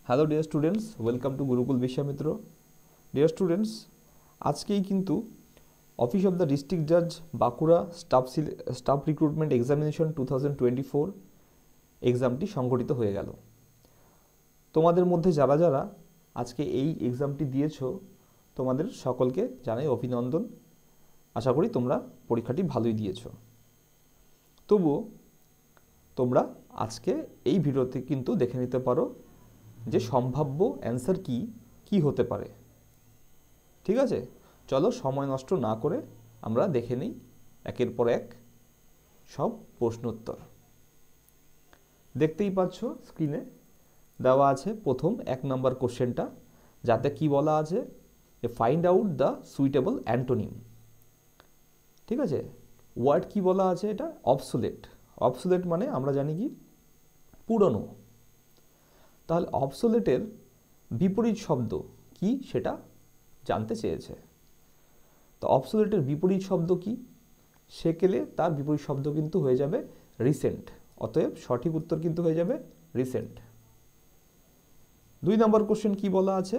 Hello dear students, welcome to Gurukul Vishwamitra. Dear students, আজকেই কিন্তু office of the district জাজ Bankura staff recruitment examination 2024 এক্সামটি সংগঠিত হয়ে গেল। তোমাদের মধ্যে যারা যারা আজকে এই এক্সামটি দিয়েছো তোমাদের সকলকে জানাই অভিনন্দন। আশা করি তোমরা পরীক্ষাটি ভালোই দিয়েছো। তবুও তোমরা আজকে এই ভিডিওতে কিন্তু দেখে নিতে পারো যে সম্ভাব্য অ্যান্সার কি হতে পারে। ঠিক আছে, চলো সময় নষ্ট না করে আমরা দেখে নিই একের পর এক সব প্রশ্নোত্তর। দেখতেই পাচ্ছ স্ক্রিনে দেওয়া আছে প্রথম 1 নম্বর কোশ্চেনটা, যাতে কি বলা আছে যে find out the suitable antonym. ঠিক আছে, ওয়ার্ড কি বলা আছে, এটা অবসোলেট। অবসোলেট মানে আমরা জানি কি পুরনো। তাহলে অবসোলেটের বিপরীত শব্দ কি সেটা জানতে চেয়েছে। তো অবসোলেটের বিপরীত শব্দ কি, সেকেলে তার বিপরীত শব্দ কিন্তু হয়ে যাবে রিসেন্ট। অতএব সঠিক উত্তর কিন্তু হয়ে যাবে রিসেন্ট। 2 নম্বর কোশ্চেন কি বলা আছে,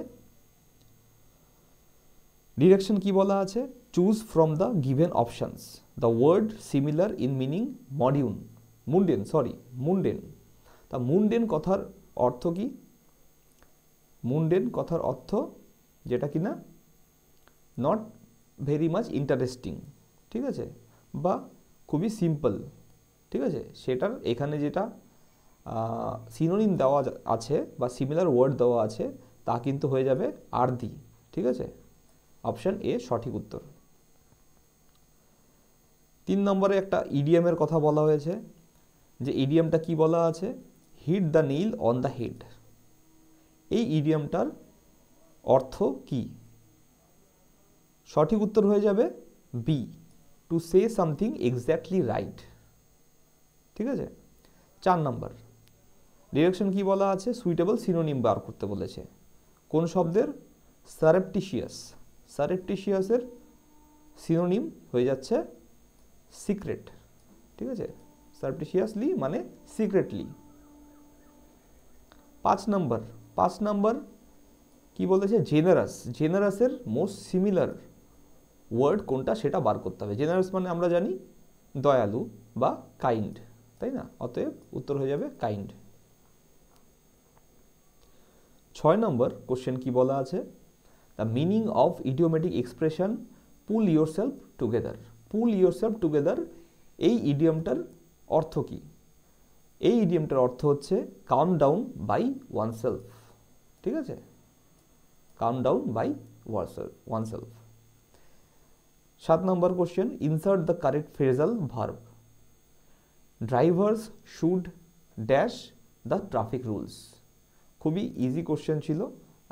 ডিরেকশন কি বলা আছে, choose from the given options the word similar in meaning mundane. তা মুন্ডেন কথার অর্থ কি, মুন্ডেন কথার অর্থ যেটা কিনা নট ভেরি মাচ ইন্টারেস্টিং, ঠিক আছে, বা খুবই সিম্পল। ঠিক আছে, সেটার এখানে যেটা সিনোনিম দেওয়া আছে বা সিমিলার ওয়ার্ড দেওয়া আছে তা কিন্তু হয়ে যাবে আরদি। ঠিক আছে, অপশন এ সঠিক উত্তর। 3 নম্বরে একটা ইডিয়ামের কথা বলা হয়েছে, যে ইডিয়ামটা কি বলা আছে, hit the nail on the head. এই ইডিয়ামটার অর্থ কি, সঠিক উত্তর হয়ে যাবে B, to say something exactly right. ঠিক আছে। 4 নম্বর ডিরেকশন কি বলা আছে, সুইটেবল সিনোনিম বার করতে বলেছে। কোন শব্দের, সারেপ্টিশিয়াস। সারেপ্টিশিয়াসের সিনোনিম হয়ে যাচ্ছে সিক্রেট। ঠিক আছে, সারেপ্টিশিয়াসলি মানে সিক্রেটলি। 5 নম্বর কি বলেছে, জেনারাস। জেনারাসের মোস্ট সিমিলার ওয়ার্ড কোনটা সেটা বার করতে হবে। জেনারাস মানে আমরা জানি দয়ালু বা কাইন্ড, তাই না? অতএব উত্তর হয়ে যাবে কাইন্ড। 6 নম্বর কোশ্চেন কি বলা আছে, the meaning of idiomatic expression pool yourself together. Pool yourself together এই ইডিয়মটার অর্থ কি? এই ইডিয়মটার অর্থ হচ্ছে কাম ডাউন বাই ওয়ানসেলফ। ঠিক আছে, come down by oneself. 7 number question, insert the correct phrasal verb. Drivers should dash the traffic rules. খুবই easy question ছিল,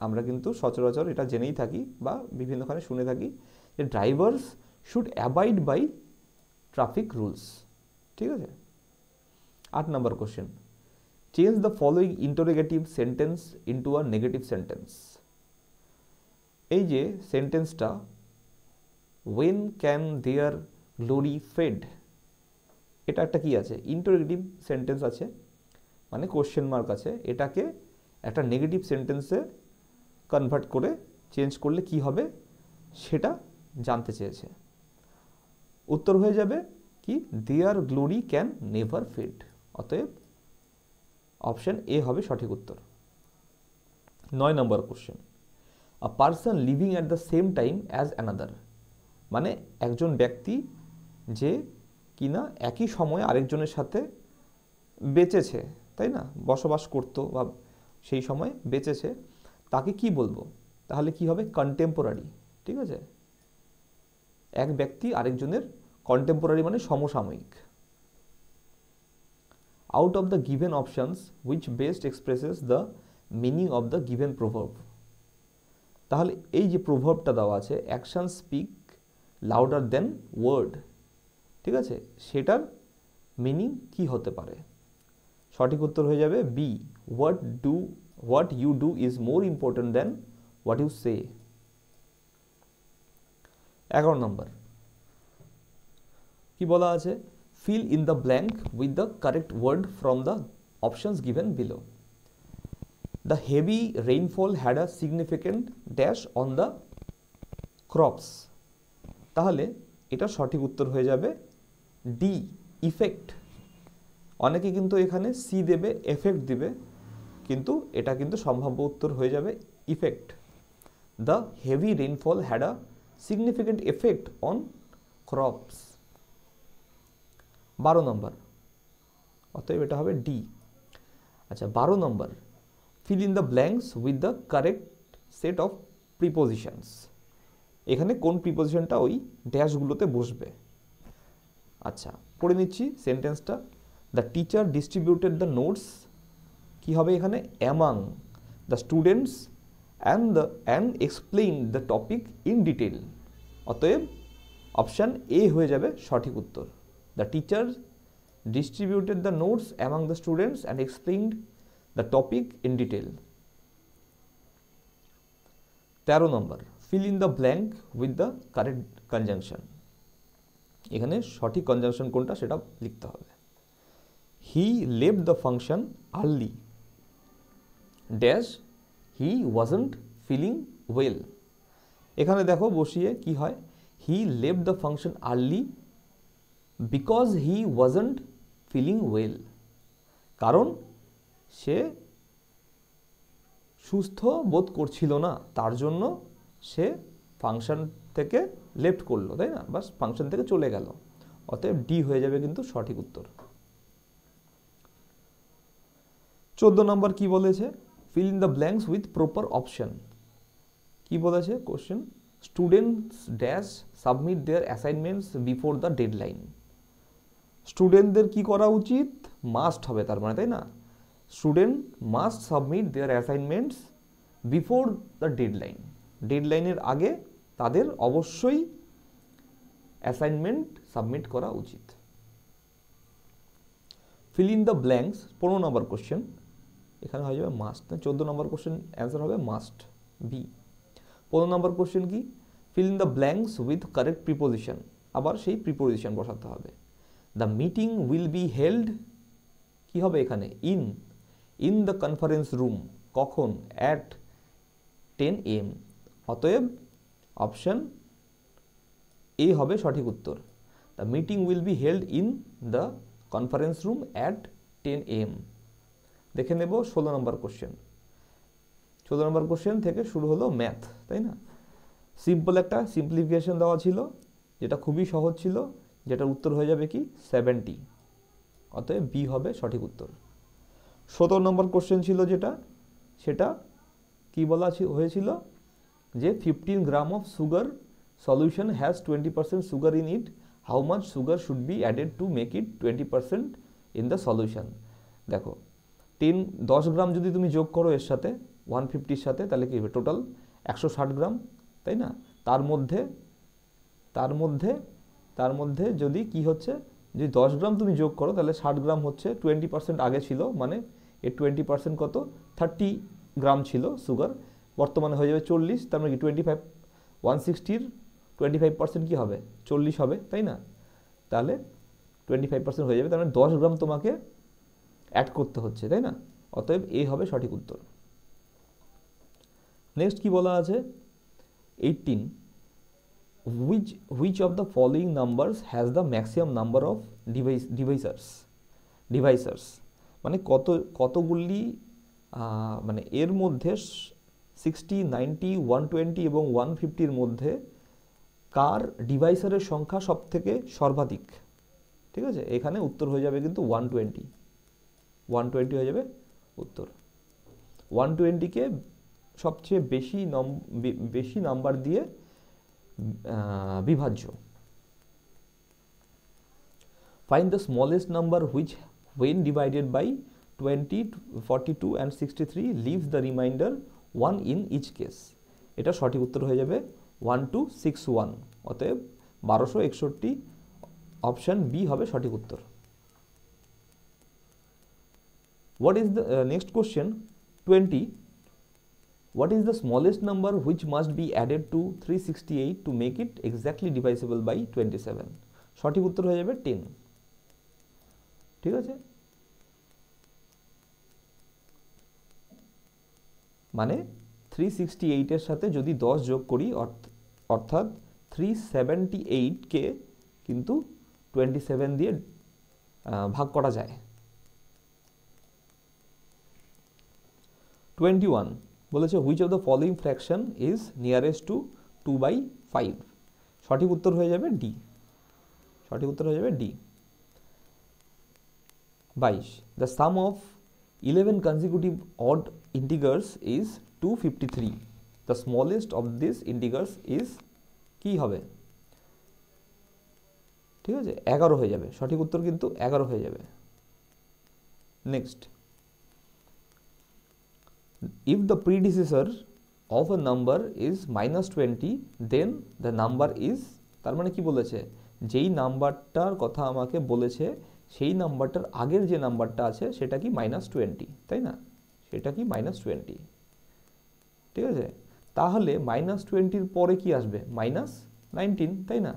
আমরা কিন্তু সচরাচর এটা জেনেই থাকি বা বিভিন্নখানে শুনে থাকি যে drivers should abide by traffic rules. ঠিক আছে। 8 number question, change the following interrogative sentence into a negative sentence. এই যে সেন্টেন্সটা when can their glory fade, এটা একটা কি আছে, ইন্টারোগেটিভ সেন্টেন্স আছে, মানে কোশ্চেন মার্ক আছে। এটাকে একটা নেগেটিভ সেন্টেন্সে কনভার্ট করে চেঞ্জ করলে কি হবে সেটা জানতে চেয়েছে। উত্তর হয়ে যাবে কি, their glory can never fade. অতএব অপশন এ হবে সঠিক উত্তর। 9 number question, a person living at the same time as another. মানে একজন ব্যক্তি যে কিনা একই সময়ে আরেকজনের সাথে বেঁচেছে, তাই না, বসবাস করতো বা সেই সময় বেঁচেছে, তাকে কি বলবো? তাহলে কি হবে, কন্টেম্পোরারি। ঠিক আছে, এক ব্যক্তি আরেকজনের কন্টেম্পোরারি মানে সমসাময়িক। Out of the given options which best expresses the meaning of the given proverb. তাহলে এই যে প্রভাবটা দেওয়া আছে, অ্যাকশন স্পিক লাউডার দেন ওয়ার্ড, ঠিক আছে, সেটার মিনিং কি হতে পারে? সঠিক উত্তর হয়ে যাবে B, what you do is more important than what you say. 11 number কি বলা আছে, fill in the blank with the correct word from the options given below. The heavy rainfall had a significant dash on the crops. তাহলে এটা সঠিক উত্তর হয়ে যাবে D, effect. অনেকে কিন্তু এখানে সি দেবে, এফেক্ট দিবে, কিন্তু এটা কিন্তু সম্ভাব্য উত্তর হয়ে যাবে effect. The heavy rainfall had a significant effect on crops. 12 number, অতএব এটা হবে ডি। আচ্ছা, 12 number, fill in the blanks with the correct set of prepositions. এখানে কোন প্রিপোজিশনটা ওই ড্যাশগুলোতে বসবে। আচ্ছা, পড়ে নিচ্ছি সেন্টেন্সটা। The teacher distributed the notes, কি হবে এখানে, among the students and explain the topic in detail. অতএব অপশান এ হয়ে যাবে সঠিক উত্তর। The teacher distributed the notes among the students and explained the topic in detail. 13 number, fill in the blank with the correct conjunction। এখানে সঠিক conjunction কোনটা সেটা লিখতে হবে। he left the function early dash he wasn't feeling well। এখানে দেখো বসিয়ে কি হয়, he left the function early because he wasn't feeling well, কারণ সে সুস্থ বোধ করছিল না, তার জন্য সে ফাংশন থেকে লেফট করলো, তাই না, বাস ফাংশন থেকে চলে গেল। অতএব ডি হয়ে যাবে কিন্তু সঠিক উত্তর। 14 নম্বর কি বলেছে, feel in the blanks with proper option. কি বলেছে question, students dash submit their assignments before the deadline. স্টুডেন্টদের কি করা উচিত, মাস্ট হবে তার মানে, তাই না, student must submit their assignments before the deadline. ডেডলাইনের আগে তাদের অবশ্যই অ্যাসাইনমেন্ট সাবমিট করা উচিত। Fill in the blanks 15 number question, এখানে হয়ে যাবে মাস্ট। 14 নম্বর কোশ্চেন অ্যান্সার হবে মাস্ট, বি। 15 নম্বর কোশ্চেন কি, fill in the blanks with correct preposition, আবার সেই প্রিপোজিশন বসাতে হবে। The meeting will be held, কি হবে এখানে, ইন দ্য কনফারেন্স রুম, কখন, অ্যাট 10 AM। অতএব অপশন এ হবে সঠিক উত্তর। The meeting will be held in the conference room at 10 AM। দেখে নেব 16 নম্বর কোশ্চেন। 16 নম্বর কোশ্চেন থেকে শুরু হলো ম্যাথ, তাই না। সিম্পল একটা সিম্পলিফিকেশন দেওয়া ছিল, যেটা খুবই সহজ ছিল, যেটার উত্তর হয়ে যাবে কি 70। অতএব বি হবে সঠিক উত্তর। 17 নম্বর কোশ্চেন ছিল যেটা, সেটা কি বলা হয়েছিল যে 15 gram of sugar solution has 20% sugar in it, how much sugar should be added to make it 20% in the solution. দেখো 10 গ্রাম যদি তুমি যোগ করো এর সাথে 150-র সাথে, তাহলে কি হবে, টোটাল 160 গ্রাম, তাই না। তার মধ্যে যদি কি হচ্ছে, যদি 10 গ্রাম তুমি যোগ করো তাহলে 60 গ্রাম হচ্ছে, 20% আগে ছিল, মানে এর 20% কত, 30 গ্রাম ছিল সুগার, বর্তমানে হয়ে যাবে 40, তার মানে কি 25, 160-র 25% কি হবে, 40 হবে, তাই না। তাহলে 25% হয়ে যাবে, তার মানে 10 গ্রাম তোমাকে অ্যাড করতে হচ্ছে, তাই না। অতএব এ হবে সঠিক উত্তর। নেক্সট কি বলা আছে, 18, which of the following numbers has the maximum number of divisors, মানে কতগুলি মানে এর মধ্যে 60, 90, 120 এবং 150-র মধ্যে কার ডিভাইসারের সংখ্যা সব থেকে সর্বাধিক। ঠিক আছে, এখানে উত্তর হয়ে যাবে কিন্তু 120 হয়ে যাবে উত্তর। 120-কে সবচেয়ে বেশি নাম্বার দিয়ে বিভাজ্য। Find the smallest number which when divided by 20, 42 and 63 leaves the remainder 1 in each case। এটা সঠিক উত্তর হয়ে যাবে 1261। অতএব 1261 অপশন বি হবে সঠিক উত্তর। What is the next question, 20, what is the smallest number which must be added to 368 to make it exactly divisible by 27? সঠিক উত্তর হয়ে যাবে 10। ঠিক আছে, মানে 368-এর সাথে যদি 10 যোগ করি অর্থাৎ 378-কে কিন্তু 27 দিয়ে ভাগ করা যায়। 21 বলেছে which of the following fraction is nearest to 2/5। সঠিক উত্তর হয়ে যাবে ডি। সঠিক উত্তর হয়ে যাবে D. 22 the sum of 11 consecutive odd integers is 253. The smallest of these integers is কি হবে? ঠিক আছে, 11 হয়ে যাবে। সঠিক উত্তর কিন্তু 11 হয়ে যাবে। Next, if the predecessor of a number is -20 then the number is, তার মানে কি বলেছে, যেই নাম্বারটার কথা আমাকে বলেছে সেই নাম্বারটার আগের যে নাম্বারটা আছে সেটা কি -20, তাই না? সেটা কি -20, ঠিক আছে। তাহলে -20-র পরে কি আসবে? -19, তাই না?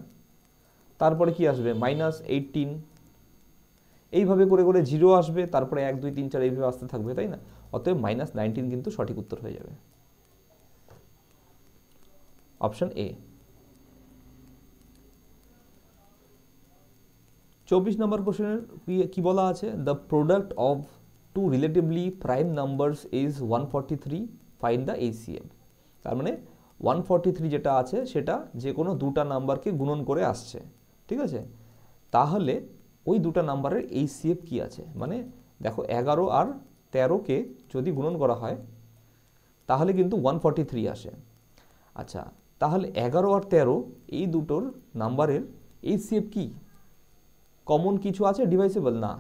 তারপরে কি আসবে? -18, এইভাবে করে করে 0 আসবে, তারপরে 1 2 3 4 এইভাবে আসতে থাকবে, তাই না? অতএব -19 কিন্তু সঠিক উত্তর হয়ে যাবে। Option A. 24 নম্বর কোশ্চেনের কি বলা আছে? The product of two relatively prime numbers is 143, find the HCF. তার মানে 143 যেটা আছে সেটা যে কোনো দুটা নাম্বারকে গুণন করে আসছে, ঠিক আছে। তাহলে ওই দুটা নাম্বারের এইচসিএফ কি আছে? মানে দেখো 11 আর 13-কে যদি গুণন করা হয় তাহলে কিন্তু 143 আসে। আচ্ছা, তাহলে 11 আর 13 এই দুটোর নাম্বারের এইচসিএফ কি? কমন কিছু আছে? ডিভাইসেবল না,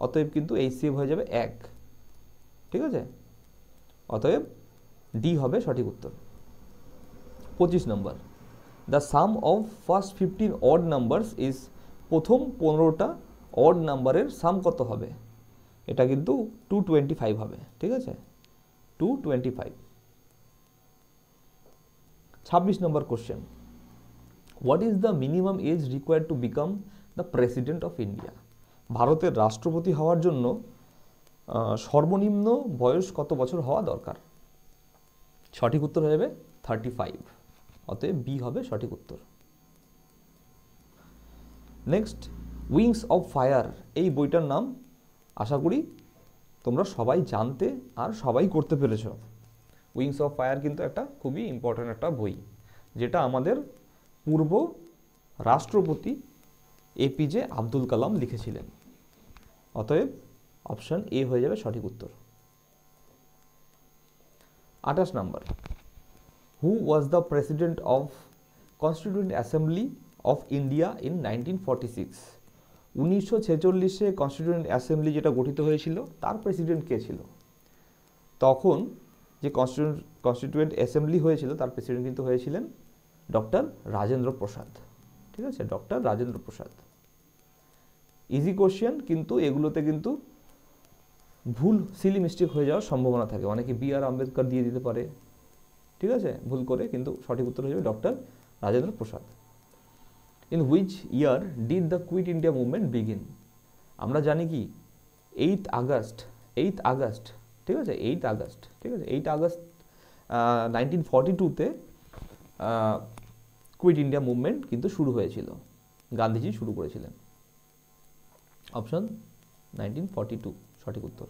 অতএব কিন্তু এইচসিএফ হয়ে যাবে 1, ঠিক আছে। অতএব ডি হবে সঠিক উত্তর। 25 number, the sum of first 15 odd numbers is, প্রথম 15টা অড নাম্বারের সাম কত হবে? এটা কিন্তু 225 হবে, ঠিক আছে, 225। 26 number question, what is the minimum age required to become the president of India? ভারতের রাষ্ট্রপতি হওয়ার জন্য সর্বনিম্ন বয়স কত বছর হওয়া দরকার? সঠিক উত্তর হয়ে যাবে 35, অতএব বি হবে সঠিক উত্তর। নেক্সট, উইংস অফ ফায়ার, এই বইটার নাম আশা করি তোমরা সবাই জানতে আর সবাই করতে পেরেছ। উইংস অফ ফায়ার কিন্তু একটা খুবই ইম্পর্ট্যান্ট একটা বই, যেটা আমাদের পূর্ব রাষ্ট্রপতি এপিজে আব্দুল কালাম লিখেছিলেন। অতএব অপশন এ হয়ে যাবে সঠিক উত্তর। 28 number, who was the president of constituent assembly of India in 1946? 1946-এ কনস্টিটিউয়েন্ট অ্যাসেম্বলি যেটা গঠিত হয়েছিল তার প্রেসিডেন্ট কে ছিল? তখন যে কনস্টিটিউয়েন্ট অ্যাসেম্বলি হয়েছিল তার প্রেসিডেন্ট কিন্তু হয়েছিলেন ডক্টর রাজেন্দ্র প্রসাদ, ঠিক আছে, ডক্টর রাজেন্দ্র প্রসাদ। ইজি কোশ্চেন, কিন্তু এগুলোতে কিন্তু ভুল সিলি মিস্টেক হয়ে যাওয়ার সম্ভাবনা থাকে। অনেকে বি.আর. আম্বেদকর দিয়ে দিতে পারে, ঠিক আছে, ভুল করে, কিন্তু সঠিক উত্তর হয়ে যাবে doctor Rajendra Prasad. In which year did the quit India movement begin? আমরা জানি কি 8 আগস্ট, ঠিক আছে, 8 আগস্ট, ঠিক আছে, 8 আগস্ট 1942-তে কুইট ইন্ডিয়া মুভমেন্ট কিন্তু শুরু হয়েছিল, গান্ধীজি শুরু করেছিলেন। অপশন 1942 সঠিক উত্তর।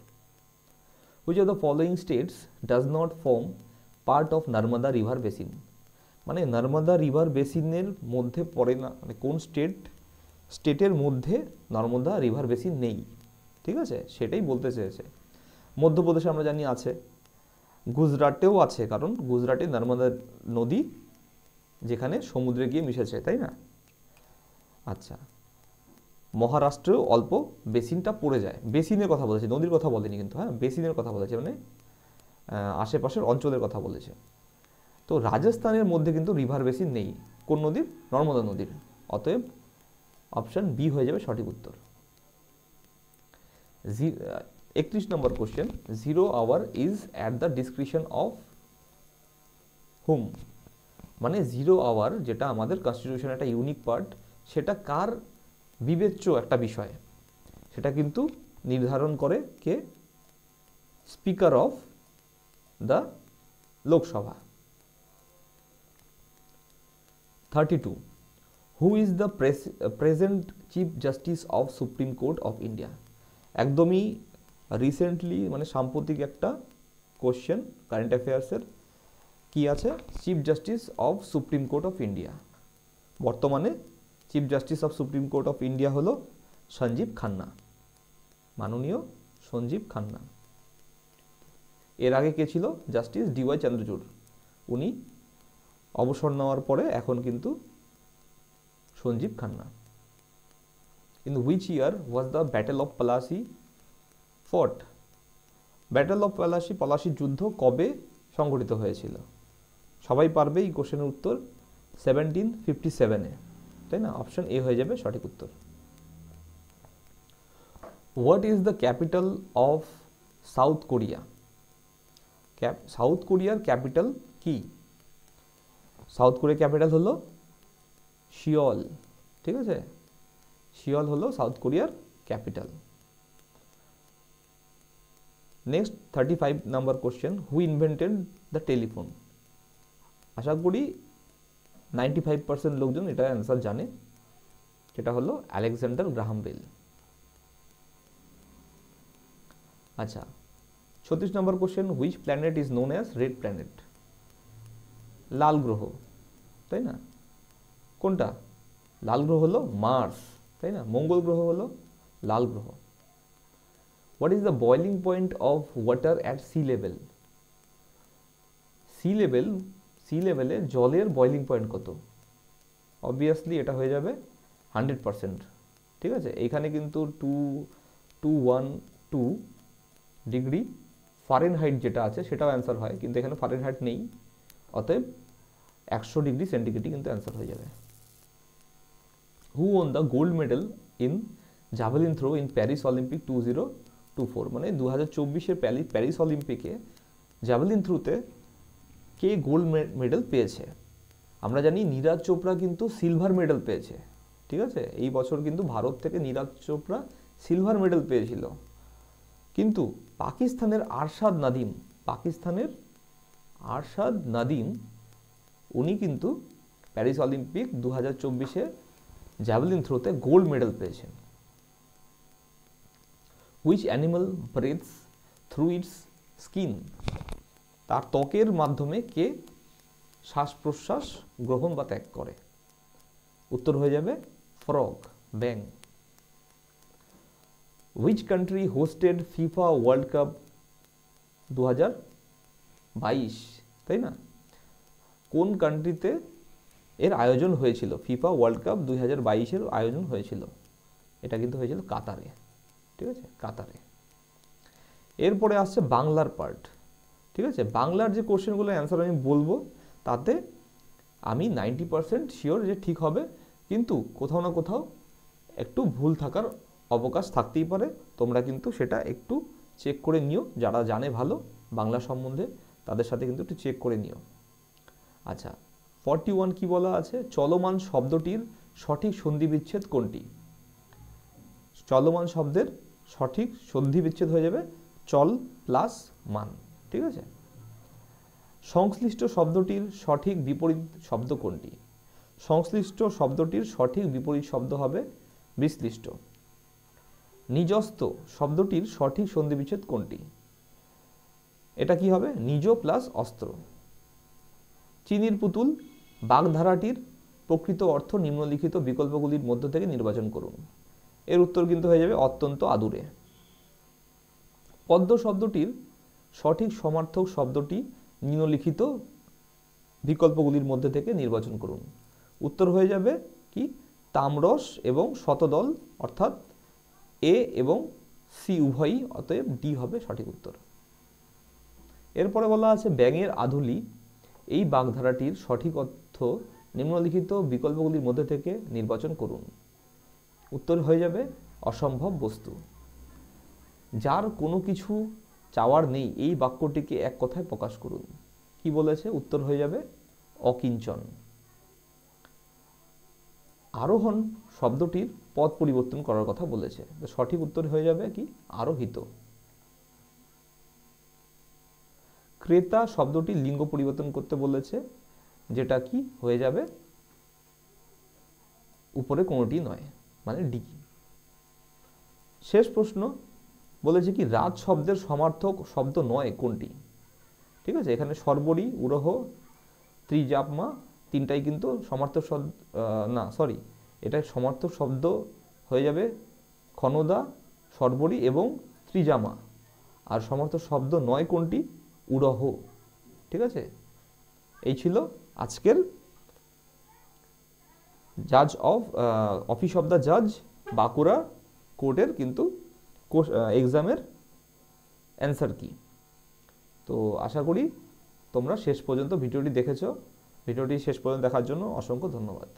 Which of the following states does not form part of Narmada river basin? মানে নর্মদা রিভার বেসিনের মধ্যে পড়ে না, মানে কোন স্টেটের মধ্যে নর্মদা রিভার বেসিন নেই, ঠিক আছে, সেটাই বলতে চেয়েছে। মধ্যপ্রদেশে আমরা জানি আছে, গুজরাটেও আছে, কারণ গুজরাটে নর্মদা নদী যেখানে সমুদ্রে গিয়ে মিশেছে, তাই না? আচ্ছা, মহারাষ্ট্রেও অল্প বেসিনটা পড়ে যায়। বেসিনের কথা বলেছে, নদীর কথা বলেনি কিন্তু, হ্যাঁ, বেসিনের কথা বলেছে, মানে আশেপাশের অঞ্চলের কথা বলেছে। তো রাজস্থানের মধ্যে কিন্তু রিভার বেসিন নেই, কোন নদীর? নর্মদা নদীর। অতএব অপশন বি হয়ে যাবে সঠিক উত্তর। 31 number question, 0 hour is at the description of whom? মানে 0 আওয়ার যেটা আমাদের কনস্টিটিউশন একটা ইউনিক পার্ট, সেটা কার বিবেচ্য একটা বিষয়? সেটা কিন্তু নির্ধারণ করে কে? Speaker of the Lok Sabha. 32. Who is the present chief justice of supreme court of India? একদমই রিসেন্টলি মানে সাম্প্রতিক একটা কোশ্চেন কারেন্ট অ্যাফেয়ার্সের। কি আছে? Chief justice of supreme court of India. বর্তমানে chief justice of supreme court of India হলো সঞ্জীব খান্না, মাননীয় সঞ্জীব খান্না। এর আগে কে ছিল? Justice D Y Chandrachud. উনি অবসর নেওয়ার পরে এখন কিন্তু Sanjiv Khanna. In which year was the battle of Plassey fought? Battle of Palashi, পলাশির যুদ্ধ কবে সংঘটিত হয়েছিল? সবাই পারবে এই কোশ্চেনের উত্তর 1757-এ, তাই না? অপশন এ হয়ে যাবে সঠিক উত্তর। What is the capital of south Korea? South কোরিয়ার ক্যাপিটাল কি? সাউথ কোরিয়ার ক্যাপিটাল হলো সিওল। ঠিক আছে, সিওল হলো সাউথ কোরিয়ার capital. Next 35 number question, who invented the telephone? আশা করি 95% লোকজন এটার অ্যান্সার জানে, সেটা হলো আলেকজান্ডার গ্রাহাম বেল। আচ্ছা, 36 number question, which planet is known as red planet? লাল গ্রহ, তাই না? কোনটা? লাল গ্রহ হলো মার্স, তাই না? মঙ্গল গ্রহ হলো লাল গ্রহ। What is the boiling point of water at sea level? Sea লেভেলে জলের বয়লিং পয়েন্ট কত? অবভিয়াসলি এটা হয়ে যাবে 100%। ঠিক আছে, এইখানে কিন্তু 212 ডিগ্রি ফারেনহাইট যেটা আছে সেটাও অ্যান্সার হয়, কিন্তু এখানে ফারেনহাইট নেই, অতএব 100 ডিগ্রি সেন্টিগ্রেডই কিন্তু অ্যান্সার হয়ে যাবে। Who won the gold medal in javelin throw in Paris Olympic 2024? মানে 2024-এর প্যারিস অলিম্পিকে জাভেলিন থ্রোতে কে গোল্ড মেডেল পেয়েছে? আমরা জানি নীরাজ চোপড়া কিন্তু সিলভার মেডেল পেয়েছে। ঠিক আছে, এই বছর কিন্তু ভারত থেকে নীরাজ চোপড়া সিলভার মেডেল পেয়েছিল, কিন্তু পাকিস্তানের আরশাদ নাদিম উনি কিন্তু প্যারিস অলিম্পিক 2024-এ জ্যাভেলিন থ্রোতে গোল্ড মেডেল পেয়েছেন। Which animal breathes through its skin? তার ত্বকের মাধ্যমে কে শ্বাস প্রশ্বাস গ্রহণ বা ত্যাগ করে? উত্তর হয়ে যাবে frog, bang. Which country hosted FIFA world cup 2022? তাই না? কোন কান্ট্রিতে এর আয়োজন হয়েছিল? ফিফা ওয়ার্ল্ড কাপ 2022-এর আয়োজন হয়েছিল, এটা কিন্তু হয়েছিল কাতারে। ঠিক আছে, কাতারে। এরপরে আসছে বাংলার পার্ট। ঠিক আছে, বাংলার যে কোশ্চেনগুলো অ্যান্সার আমি বলবো তাতে আমি 90% শিওর যে ঠিক হবে, কিন্তু কোথাও না কোথাও একটু ভুল থাকার অবকাশ থাকতেই পারে। তোমরা কিন্তু সেটা একটু চেক করে নিও, যারা জানে ভালো বাংলা সম্বন্ধে তাদের সাথে কিন্তু একটু চেক করে নিও। আচ্ছা, 41 কি বলা আছে? চলমান শব্দটির সঠিক সন্ধি বিচ্ছেদ কোনটি? চলমান শব্দের সঠিক সন্ধি বিচ্ছেদ হয়ে যাবে চল প্লাস মান। ঠিক আছে, সংশ্লিষ্ট শব্দটির সঠিক বিপরীত শব্দ কোনটি? সংশ্লিষ্ট শব্দটির সঠিক বিপরীত শব্দ হবে বিশ্লিষ্ট। নিজস্ত শব্দটির সঠিক সন্ধি বিচ্ছেদ কোনটি? এটা কি হবে? নিজ প্লাস অস্ত্র। চিনির পুতুল বাগধারাটির প্রকৃত অর্থ নিম্নলিখিত বিকল্পগুলির মধ্য থেকে নির্বাচন করুন। এর উত্তর কিন্তু হয়ে যাবে অত্যন্ত আদুরে। পদ্ম শব্দটির সঠিক সমার্থক শব্দটি নিম্নলিখিত বিকল্পগুলির মধ্যে থেকে নির্বাচন করুন। উত্তর হয়ে যাবে কি? তামরস এবং শতদল, অর্থাৎ এ এবং সি উভয়ই, অতএব ডি হবে সঠিক উত্তর। এরপরে বলা আছে ব্যাঙের আধুলি এই বাগধারাটির সঠিক অর্থ নিম্নলিখিত বিকল্পগুলির মধ্যে থেকে নির্বাচন করুন। উত্তর হয়ে যাবে অসম্ভব বস্তু। যার কোনো কিছু চাওয়ার নেই এই বাক্যটিকে এক কথায় প্রকাশ করুন। কি বলেছে? উত্তর হয়ে যাবে অকিঞ্চন। আরোহণ শব্দটির পদ পরিবর্তন করার কথা বলেছে, সঠিক উত্তর হয়ে যাবে কি? আরোহিত। ক্রেতা শব্দটি লিঙ্গ পরিবর্তন করতে বলেছে, যেটা কি হয়ে যাবে উপরে কোনোটি নয়, মানে ডি। শেষ প্রশ্ন বলেছে কি রাজ শব্দের সমার্থক শব্দ নয় কোনটি? ঠিক আছে, এখানে সর্বরী, উরহ, ত্রিজাপমা তিনটাই কিন্তু সমার্থক শব্দ, না সরি, এটা সমার্থক শব্দ হয়ে যাবে ক্ষণদা, সর্বরী এবং ত্রিজামা। আর সমার্থক শব্দ নয় কোনটি? উরহ। ঠিক আছে, এই ছিল আজকের জাজ অফ অফিস অফ দ্য জাজ বাঁকুড়া কোর্টের কিন্তু এক্সামের অ্যান্সার কি। তো আশা করি তোমরা শেষ পর্যন্ত ভিডিওটি দেখেছো। ভিডিওটি শেষ পর্যন্ত দেখার জন্য অসংখ্য ধন্যবাদ।